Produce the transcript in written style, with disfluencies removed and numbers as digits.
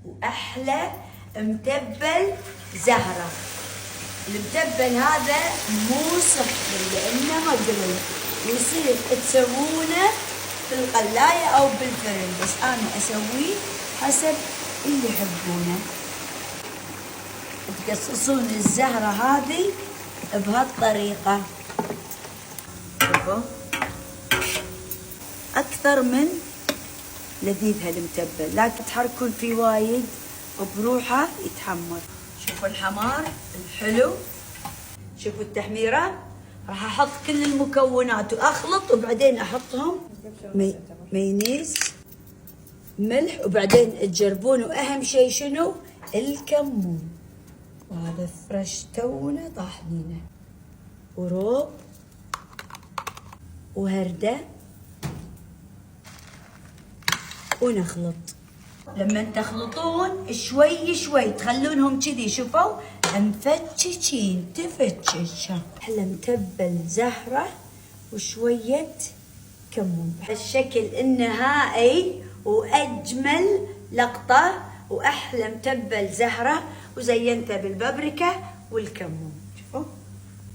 وأحلى متبل زهرة. المتبل هذا مو صحي لأنه مقلي، ويصير تسوونه في القلاية أو بالفرن، بس أنا أسويه حسب اللي يحبونه. تقصصون الزهرة هذه بهالطريقة، شوفوا أكثر من لذيذ هالمتبل، لكن تحركون فيه وايد بروحه يتحمر. شوفوا الحمار الحلو، شوفوا التحميرة. راح أحط كل المكونات وأخلط، وبعدين أحطهم مايونيز، ملح، وبعدين تجربون. وأهم شيء شنو؟ الكمون. وهذا فريش تونا طاحنينه، وروب وهردة، ونخلط. لما تخلطون شوي شوي تخلونهم كذي، شوفوا مفتشين، تفتشش. احلى متبل زهرة وشوية كمون. الشكل النهائي واجمل لقطة، واحلى متبل زهرة، وزينته بالبابريكا والكمون.